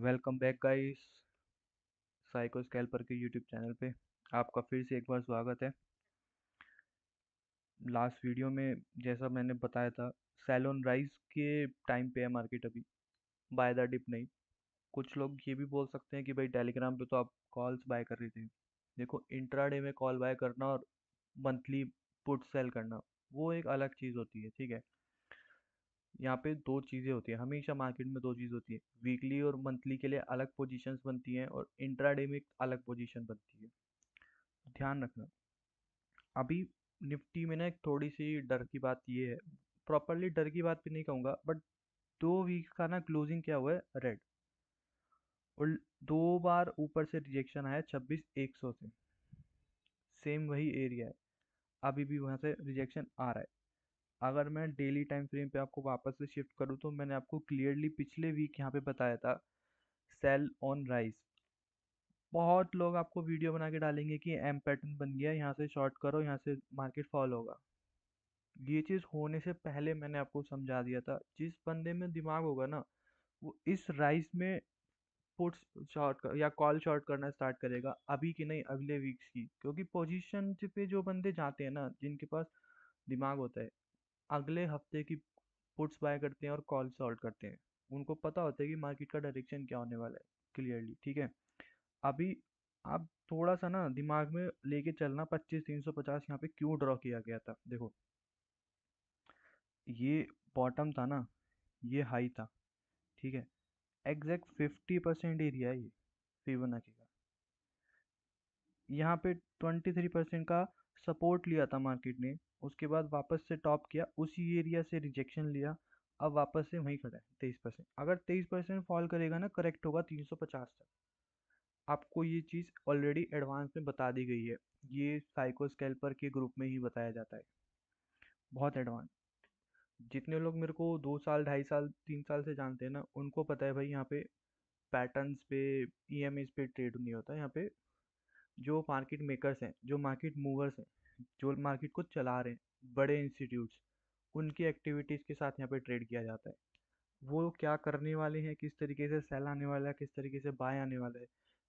Welcome back guys. Psycho scalper के YouTube channel पे आपका फिर से एक बार स्वागत है। लास्ट वीडियो में जैसा मैंने बताया था, सेल ऑन राइज के टाइम पे है मार्केट अभी, बाय द डिप नहीं। कुछ लोग ये भी बोल सकते हैं कि भाई टेलीग्राम पे तो आप कॉल्स बाय कर रहे थे। देखो, इंट्राडे में कॉल बाय करना और मंथली पुट सेल करना वो एक अलग चीज़ होती है, ठीक है। यहाँ पे दो चीज़ें होती हैं, हमेशा मार्केट में दो चीज़ होती है। वीकली और मंथली के लिए अलग पोजीशंस बनती हैं और इंट्राडे में एक अलग पोजीशन बनती है। ध्यान रखना। अभी निफ्टी में ना एक थोड़ी सी डर की बात ये है, प्रॉपरली डर की बात भी नहीं कहूँगा, बट 2 वीक का ना क्लोजिंग क्या हुआ है, रेड। और 2 बार ऊपर से रिजेक्शन आया 26,100 से। सेम वही एरिया है, अभी भी वहाँ से रिजेक्शन आ रहा है। अगर मैं डेली टाइम फ्रेम पे आपको वापस से शिफ्ट करूँ तो मैंने आपको क्लियरली पिछले वीक यहाँ पे बताया था, सेल ऑन राइज। बहुत लोग आपको वीडियो बना के डालेंगे कि एम पैटर्न बन गया, यहाँ से शॉर्ट करो, यहाँ से मार्केट फॉल होगा। ये चीज़ होने से पहले मैंने आपको समझा दिया था, जिस बंदे में दिमाग होगा ना, वो इस राइस में पुट्स शॉर्ट कर या कॉल शॉर्ट करना स्टार्ट करेगा, अभी की नहीं अगले वीक्स की। क्योंकि पोजीशन पे जो बंदे जाते हैं ना, जिनके पास दिमाग होता है, अगले हफ्ते की पुट्स बाय करते हैं और कॉल शॉर्ट करते हैं। उनको पता होता है कि मार्केट का डायरेक्शन क्या होने वाला है क्लियरली, ठीक है। अभी आप थोड़ा सा ना दिमाग में लेके चलना, 25,350 यहाँ पे क्यों ड्रॉ किया गया था। देखो, ये बॉटम था ना, ये हाई था, ठीक है। एग्जैक्ट 50% एरिया है ये फिबोनाची का। यहाँ पे 23% का सपोर्ट लिया था मार्केट ने, उसके बाद वापस से टॉप किया, उसी एरिया से रिजेक्शन लिया, अब वापस से वहीं खड़ा है 23%। अगर 23% फॉल करेगा ना, करेक्ट होगा 350 तक। आपको ये चीज़ ऑलरेडी एडवांस में बता दी गई है, ये साइको स्कैल्पर के ग्रुप में ही बताया जाता है, बहुत एडवांस। जितने लोग मेरे को 2 साल 2.5 साल 3 साल से जानते हैं ना, उनको पता है भाई, यहाँ पे पैटर्न्स पे, ईएमएस पे ट्रेड नहीं होता यहाँ पे। जो मार्केट मेकर्स हैं, जो मार्केट मूवर्स हैं, जो मार्केट को चला रहे हैं, बड़े इंस्टीट्यूट्स, उनकी एक्टिविटीज़ के साथ यहाँ पे ट्रेड किया जाता है। वो क्या करने वाले हैं, किस तरीके से सेल आने वाला है, किस तरीके से बाय आने वाला है,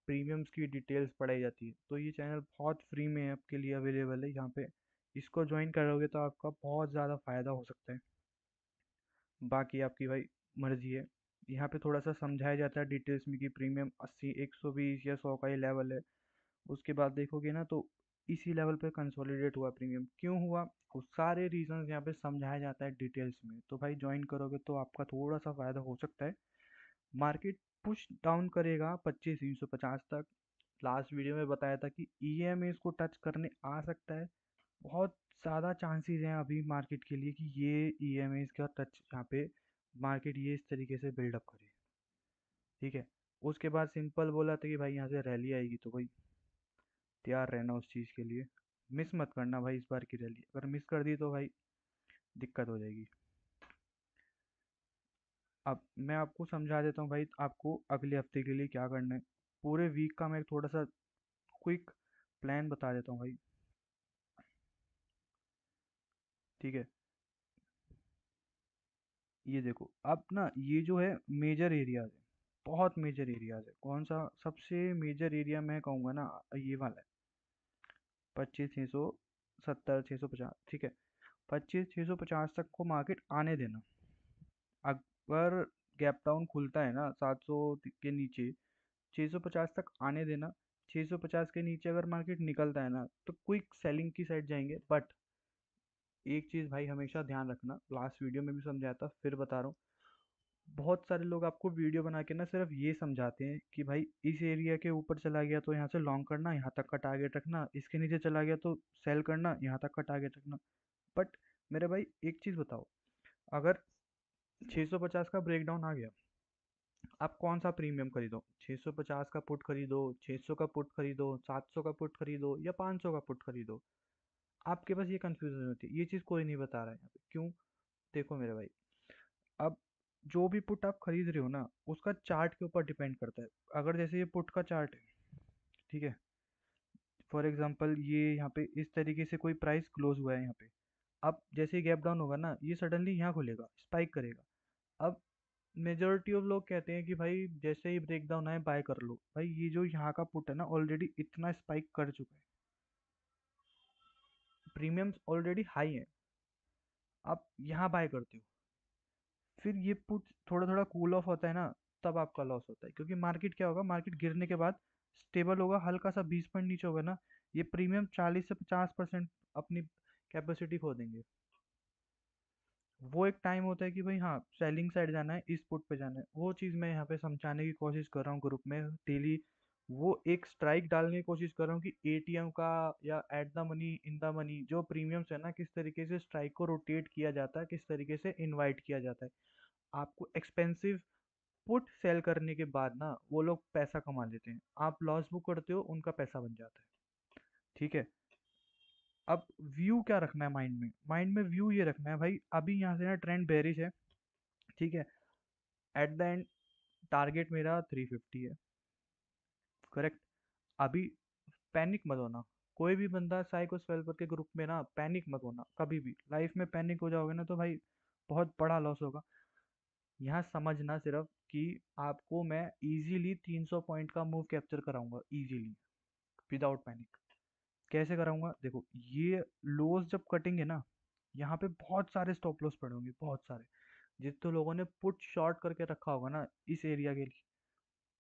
प्रीमियम्स की डिटेल्स पढ़ाई जाती है। तो ये चैनल बहुत फ्री में आपके लिए अवेलेबल है यहाँ पे। इसको ज्वाइन करोगे तो आपका बहुत ज़्यादा फ़ायदा हो सकता है। बाकी आपकी भाई मर्जी है। यहाँ पे थोड़ा सा समझाया जाता है डिटेल्स में कि प्रीमियम 80, 120 या 100 का ये लेवल है। उसके बाद देखोगे ना तो इसी लेवल पे कंसोलिडेट हुआ, प्रीमियम क्यों हुआ, वो सारे रीजंस यहाँ पे समझाया जाता है डिटेल्स में। तो भाई ज्वाइन करोगे तो आपका थोड़ा सा फ़ायदा हो सकता है। मार्केट पुश डाउन करेगा 25,350 तक। लास्ट वीडियो में बताया था कि ईएमए को टच करने आ सकता है। बहुत ज़्यादा चांसेस हैं अभी मार्केट के लिए कि ये ईएमए का टच यहाँ पे मार्केट ये इस तरीके से बिल्डअप करे, ठीक है। उसके बाद सिंपल बोला था कि भाई यहाँ से रैली आएगी, तो भाई तैयार रहना उस चीज़ के लिए। मिस मत करना भाई इस बार की रैली, अगर मिस कर दी तो भाई दिक्कत हो जाएगी। अब मैं आपको समझा देता हूँ भाई, आपको अगले हफ्ते के लिए क्या करना है। पूरे वीक का मैं थोड़ा सा क्विक प्लान बता देता हूँ भाई, ठीक है। ये देखो, अब ना ये जो है मेजर एरियाज है, बहुत मेजर एरियाज है। कौन सा सबसे मेजर एरिया मैं कहूँगा ना, ये वाला है, 25,670, 650, ठीक है। 25,650 तक को मार्केट आने देना। अगर गैप डाउन खुलता है ना 700 के नीचे, 650 तक आने देना। 650 के नीचे अगर मार्केट निकलता है ना, तो क्विक सेलिंग की साइड जाएंगे। बट एक चीज़ भाई हमेशा ध्यान रखना, लास्ट वीडियो में भी समझाया था, फिर बता रहा हूँ। बहुत सारे लोग आपको वीडियो बना के ना सिर्फ ये समझाते हैं कि भाई इस एरिया के ऊपर चला गया तो यहाँ से लॉन्ग करना, यहाँ तक का टारगेट रखना, इसके नीचे चला गया तो सेल करना, यहाँ तक का टारगेट रखना। बट मेरे भाई एक चीज़ बताओ, अगर 650 का ब्रेकडाउन आ गया, आप कौन सा प्रीमियम खरीदो, 650 का पुट खरीदो, 600 का पुट खरीदो, 700 का पुट खरीदो या 500 का पुट खरीदो। आपके पास ये कंफ्यूजन होती है, ये चीज़ कोई नहीं बता रहा है यहाँ पे, क्यों। देखो मेरे भाई, अब जो भी पुट आप खरीद रहे हो ना, उसका चार्ट के ऊपर डिपेंड करता है। अगर जैसे ये पुट का चार्ट है, ठीक है, फॉर एग्जांपल ये यहाँ पे इस तरीके से कोई प्राइस क्लोज हुआ है यहाँ पे। अब जैसे ही गैप डाउन होगा ना, ये सडनली यहाँ खुलेगा, स्पाइक करेगा। अब मेजोरिटी ऑफ लोग कहते हैं कि भाई जैसे ही ब्रेक डाउन आए बाय कर लो। भाई ये जो यहाँ का पुट है ना ऑलरेडी इतना स्पाइक कर चुका है, प्रीमियम्स ऑलरेडी हाई है, आप यहाँ बाय करते हो, फिर ये पुट थोड़ा थोड़ा कूल ऑफ होता है ना, तब आपका लॉस होता है। क्योंकि मार्केट क्या होगा, मार्केट गिरने के बाद स्टेबल होगा, हल्का सा 20 पॉइंट नीचे होगा ना, ये प्रीमियम 40 से 50% अपनी कैपेसिटी खो देंगे। वो एक टाइम होता है कि भाई हाँ सेलिंग साइड जाना है, इस पुट पे जाना है, वो चीज़ मैं यहाँ पे समझाने की कोशिश कर रहा हूँ ग्रुप में डेली। वो एक स्ट्राइक डालने की कोशिश कर रहा हूँ कि एटीएम का या at the money in the money जो प्रीमियम्स है ना, किस तरीके से स्ट्राइक को रोटेट किया जाता है, किस तरीके से इनवाइट किया जाता है। आपको एक्सपेंसिव पुट सेल करने के बाद ना वो लोग पैसा कमा लेते हैं, आप लॉस बुक करते हो, उनका पैसा बन जाता है। ठीक है। अब व्यू क्या रखना है माइंड में, माइंड में व्यू ये रखना है भाई, अभी यहाँ से ना ट्रेंड बेरिश है। ठीक है। एट द एंड टारगेट मेरा 350 है, करेक्ट। अभी पैनिक मत होना, कोई भी बंदा साइको स्वेल्पर के ग्रुप में ना पैनिक मत होना, कभी भी लाइफ में पैनिक हो जाओगे ना तो भाई बहुत बड़ा लॉस होगा। यहाँ समझना सिर्फ कि आपको मैं इजीली 300 पॉइंट का मूव कैप्चर कराऊंगा, इजीली, विदाउट पैनिक। कैसे कराऊंगा, देखो ये लोस जब कटेंगे ना, यहाँ पे बहुत सारे स्टॉप लॉस पड़े होंगे, बहुत सारे। जितने लोगों ने पुट शॉर्ट करके रखा होगा ना इस एरिया के लिए,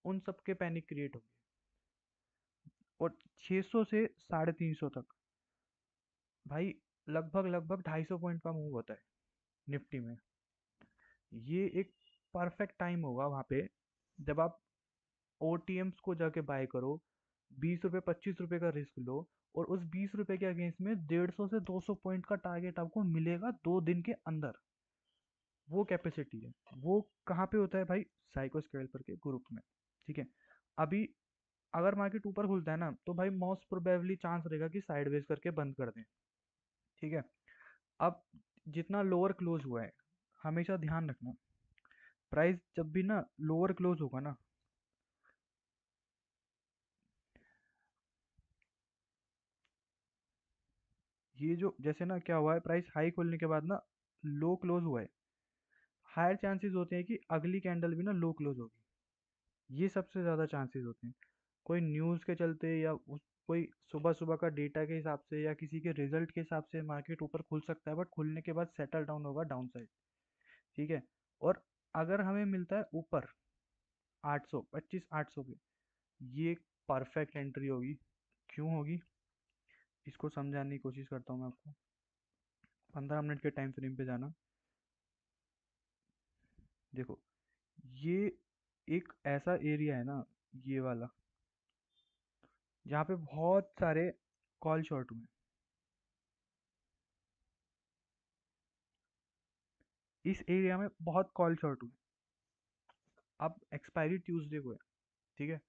उन सबके पैनिक क्रिएट होगी। और 600 से 350 तक भाई लगभग लगभग 250 पॉइंट का मूव होता है निफ्टी में। ये एक परफेक्ट टाइम होगा वहाँ पे, जब आप ओटीएम्स को जाके बाय करो, 20 रुपये 25 रुपये का रिस्क लो, और उस 20 रुपये के अगेंस्ट में 150 से 200 पॉइंट का टारगेट आपको मिलेगा 2 दिन के अंदर। वो कैपेसिटी है। वो कहाँ पे होता है भाई, साइको स्केल्पर के ग्रुप में। ठीक है। अभी अगर मार्केट ऊपर खुलता है ना तो भाई मोस्ट प्रोबेबली चांस रहेगा कि साइडवेज करके बंद कर दें। ठीक है। अब जितना लोअर क्लोज हुआ है, हमेशा ध्यान रखना, प्राइस जब भी ना लोअर क्लोज होगा ना, ये जो जैसे ना क्या हुआ है, प्राइस हाई खोलने के बाद ना लो क्लोज हुआ है, हायर चांसेस होते हैं कि अगली कैंडल भी ना लो क्लोज होगी। ये सबसे ज़्यादा चांसेस होते हैं। कोई न्यूज़ के चलते या कोई सुबह सुबह का डेटा के हिसाब से या किसी के रिजल्ट के हिसाब से मार्केट ऊपर खुल सकता है, बट खुलने के बाद सेटल डाउन होगा डाउन साइड। ठीक है। और अगर हमें मिलता है ऊपर 800 25 800 पे, ये परफेक्ट एंट्री होगी। क्यों होगी, इसको समझाने की कोशिश करता हूँ मैं आपको। 15 मिनट के टाइम फ्रेम पे जाना। देखो ये एक ऐसा एरिया है ना, ये वाला, जहाँ पे बहुत सारे कॉल शॉर्ट हुए हैं। इस एरिया में बहुत कॉल शॉर्ट हुए हैं। अब एक्सपायरी ट्यूसडे को है। ठीक है।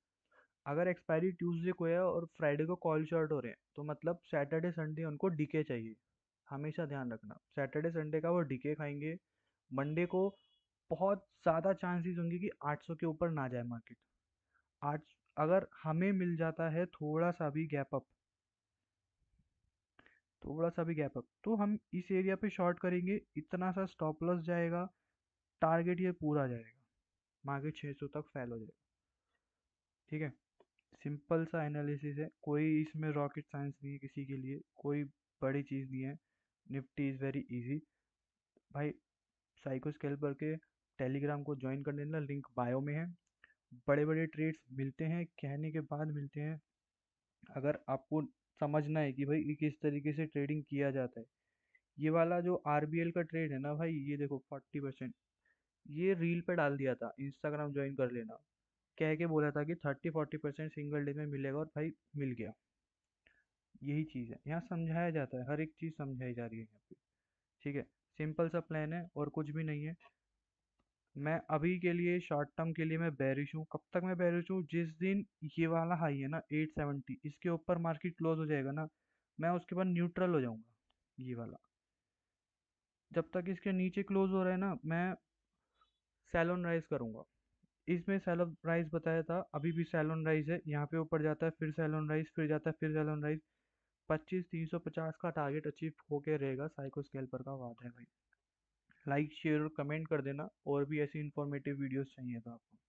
अगर एक्सपायरी ट्यूसडे को है और फ्राइडे को कॉल शॉर्ट हो रहे हैं तो मतलब सैटरडे संडे उनको डीके चाहिए। हमेशा ध्यान रखना, सैटरडे संडे का वो डीके खाएंगे। मंडे को बहुत ज़्यादा चांसेस होंगे कि 800 के ऊपर ना जाए मार्केट। आज अगर हमें मिल जाता है थोड़ा सा भी गैप अप तो हम इस एरिया पे शॉर्ट करेंगे, इतना सा स्टॉप लॉस जाएगा, टारगेट ये पूरा जाएगा, मार्केट 600 तक फेल हो जाएगा। ठीक है। सिंपल सा एनालिसिस है, कोई इसमें रॉकेट साइंस नहीं है किसी के लिए, कोई बड़ी चीज़ नहीं है। Nifty is very easy. भाई साइको स्कैल्पर के टेलीग्राम को ज्वाइन करने का लिंक बायो में है। बड़े बड़े ट्रेड्स मिलते हैं, कहने के बाद मिलते हैं। अगर आपको समझना है कि भाई ये किस तरीके से ट्रेडिंग किया जाता है, ये वाला जो आरबीएल का ट्रेड है ना भाई, ये देखो 40%, ये रील पे डाल दिया था, इंस्टाग्राम ज्वाइन कर लेना, कह के बोला था कि 30-40% सिंगल डे में मिलेगा, और भाई मिल गया। यही चीज़ है, यहाँ समझाया जाता है, हर एक चीज़ समझाई जा रही है यहाँ पे। ठीक है। सिंपल सा प्लान है और कुछ भी नहीं है। मैं अभी के लिए शॉर्ट टर्म के लिए मैं बेरिश हूँ। कब तक मैं बेरिश हूँ, जिस दिन ये वाला हाई है ना 870, इसके ऊपर मार्केट क्लोज हो जाएगा ना, मैं उसके बाद न्यूट्रल हो जाऊंगा, ये वाला। जब तक इसके नीचे क्लोज हो रहा है ना, मैं सैलोन राइज करूंगा। इसमें सैलोन राइज बताया था, अभी भी सैलोन राइज है, यहाँ पे ऊपर जाता है फिर सैलोन राइज, फिर जाता है फिर सैलोन राइज। 25 350 का टारगेट अचीव होके रहेगा, साइको स्केल्पर का वादा है भाई। लाइक शेयर और कमेंट कर देना, और भी ऐसी इन्फॉर्मेटिव वीडियोस चाहिए तो आपको।